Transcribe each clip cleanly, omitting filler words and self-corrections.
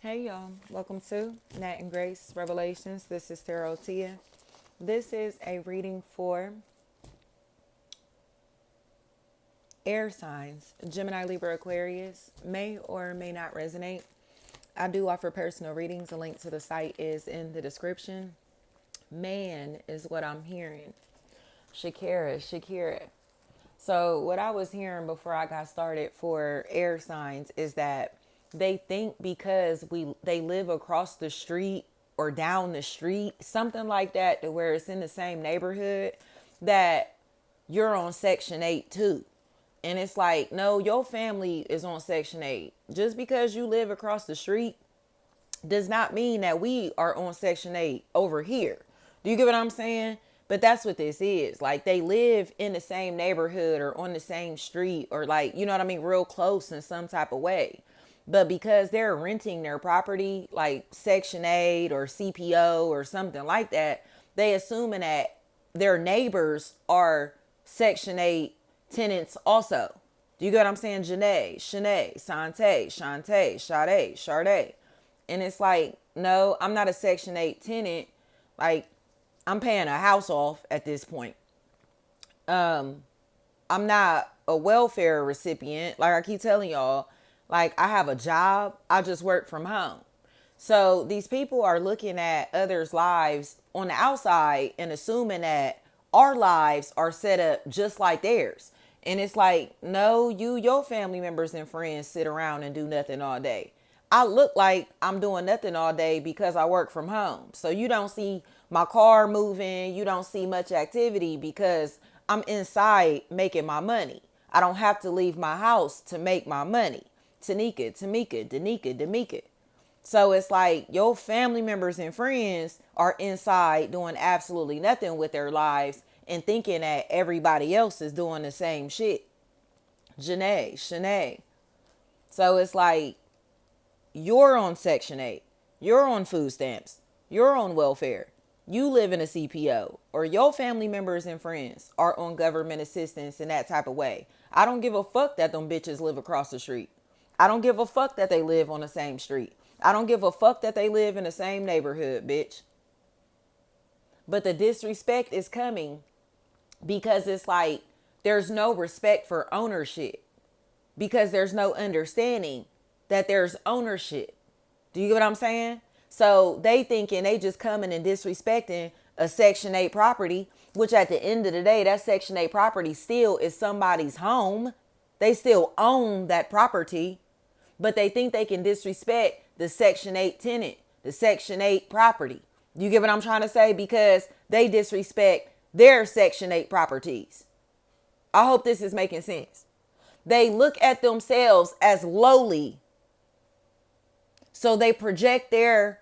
Hey y'all, welcome to Nat and Grace Revelations. This is Tarot Tia. This is a reading for air signs. Gemini, Libra, Aquarius may or may not resonate. I do offer personal readings. A link to the site is in the description. Man is what I'm hearing. Shakira. So what I was hearing before I got started for air signs is that they think because they live across the street or down the street, something like that, to where it's in the same neighborhood, that you're on Section 8 too. And it's like, no, your family is on Section 8. Just because you live across the street does not mean that we are on Section 8 over here. Do you get what I'm saying? But that's what this is. Like, they live in the same neighborhood or on the same street, or, like, you know what I mean, real close in some type of way. But because they're renting their property, like Section 8 or CPO or something like that, they assuming that their neighbors are Section 8 tenants also. Do you get what I'm saying? Janae, Shanae, Sante, Shantae, Sade. And it's like, no, I'm not a Section 8 tenant. Like, I'm paying a house off at this point. I'm not a welfare recipient. Like I keep telling y'all, like, I have a job. I just work from home. So these people are looking at others' lives on the outside and assuming that our lives are set up just like theirs. And it's like, no, your family members and friends sit around and do nothing all day. I look like I'm doing nothing all day because I work from home. So you don't see my car moving. You don't see much activity because I'm inside making my money. I don't have to leave my house to make my money. Tanika, Tamika, Danica, Damika. So it's like your family members and friends are inside doing absolutely nothing with their lives and thinking that everybody else is doing the same shit. Janae, Shanae. So it's like, you're on Section 8. You're on food stamps. You're on welfare. You live in a CPO, or your family members and friends are on government assistance in that type of way. I don't give a fuck that them bitches live across the street. I don't give a fuck that they live on the same street. I don't give a fuck that they live in the same neighborhood, bitch. But the disrespect is coming because it's like there's no respect for ownership, because there's no understanding that there's ownership. Do you get what I'm saying? So they thinking they just coming and disrespecting a Section 8 property, which at the end of the day, that Section 8 property still is somebody's home. They still own that property, but they think they can disrespect the Section 8 tenant, the Section 8 property. You get what I'm trying to say? Because they disrespect their Section 8 properties. I hope this is making sense. They look at themselves as lowly, so they project their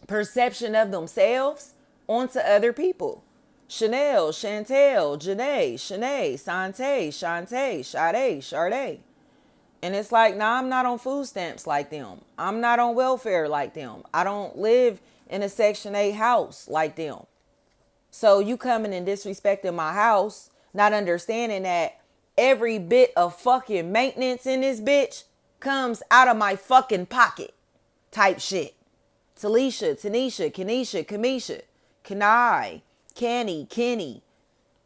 perception of themselves onto other people. Chanel, Chantel, Janae, Shanae, Sante, Shantae, Sade. And it's like, nah, I'm not on food stamps like them. I'm not on welfare like them. I don't live in a Section 8 house like them. So you coming and disrespecting my house, not understanding that every bit of fucking maintenance in this bitch comes out of my fucking pocket type shit. Talisha, Tanisha, Kanisha, Kamisha, Kanai, Kenny.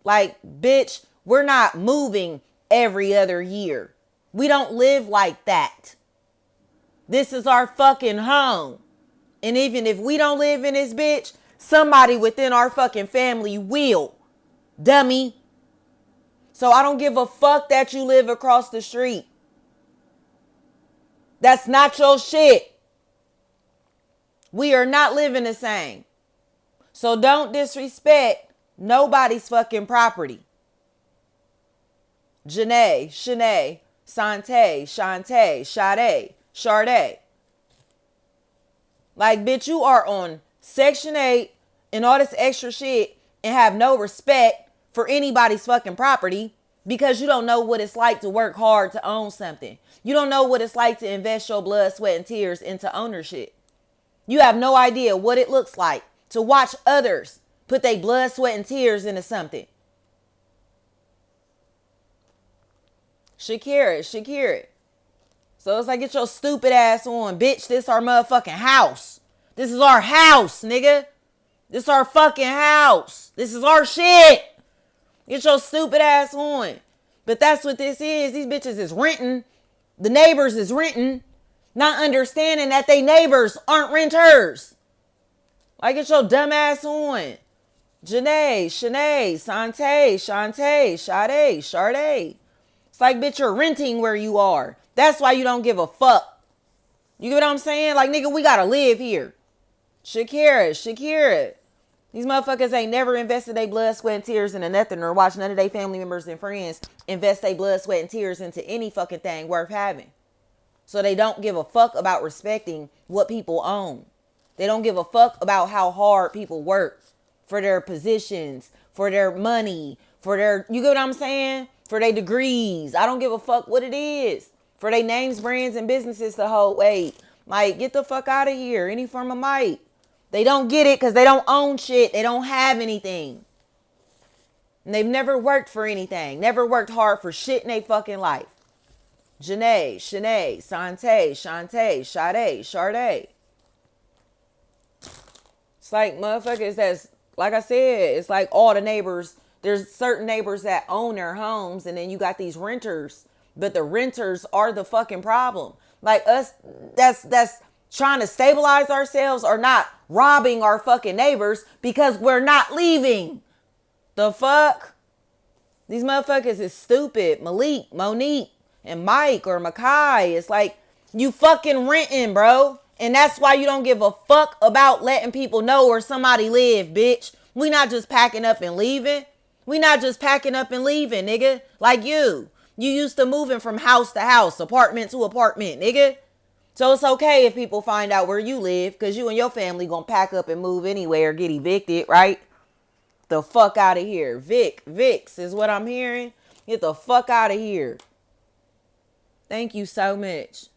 Like, bitch, we're not moving every other year. We don't live like that. This is our fucking home. And even if we don't live in this bitch, somebody within our fucking family will. Dummy. So I don't give a fuck that you live across the street. That's not your shit. We are not living the same. So don't disrespect nobody's fucking property. Janae, Shanae, Sante, Shantae, Sade. Like, bitch, you are on Section 8 and all this extra shit and have no respect for anybody's fucking property because you don't know what it's like to work hard to own something. You don't know what it's like to invest your blood, sweat, and tears into ownership. You have no idea what it looks like to watch others put their blood, sweat, and tears into something. Shakira. So it's like, get your stupid ass on, bitch. This our motherfucking house. This is our house, nigga. This our fucking house. This is our shit. Get your stupid ass on. But that's what this is. These bitches is renting. The neighbors is renting. Not understanding that they neighbors aren't renters. Like, get your dumb ass on. Janae, Shanae, Sante, Shantae, Sade, Sade. It's like, bitch, you're renting where you are. That's why you don't give a fuck. You get what I'm saying? Like, nigga, we gotta live here. Shakira. These motherfuckers ain't never invested their blood, sweat, and tears into nothing or watched none of their family members and friends invest their blood, sweat, and tears into any fucking thing worth having. So they don't give a fuck about respecting what people own. They don't give a fuck about how hard people work for their positions, for their money, for their, you get what I'm saying? For their degrees. I don't give a fuck what it is. For their names, brands, and businesses to hold weight. Like, get the fuck out of here. Any form of might. They don't get it because they don't own shit. They don't have anything. And they've never worked for anything. Never worked hard for shit in their fucking life. Janae, Shanae, Sante, Shantae, Sade, Sade. It's like motherfuckers that's, like I said, it's like all the neighbors. There's certain neighbors that own their homes and then you got these renters. But the renters are the fucking problem. Like us, that's trying to stabilize ourselves or not robbing our fucking neighbors because we're not leaving. The fuck? These motherfuckers is stupid. Malik, Monique, and Mike or Makai. It's like, you fucking renting, bro. And that's why you don't give a fuck about letting people know where somebody live, bitch. We not just packing up and leaving. We not just packing up and leaving, nigga. Like you. You used to moving from house to house, apartment to apartment, nigga. So it's okay if people find out where you live because you and your family gonna pack up and move anywhere or get evicted, right? The fuck out of here. Vix is what I'm hearing. Get the fuck out of here. Thank you so much.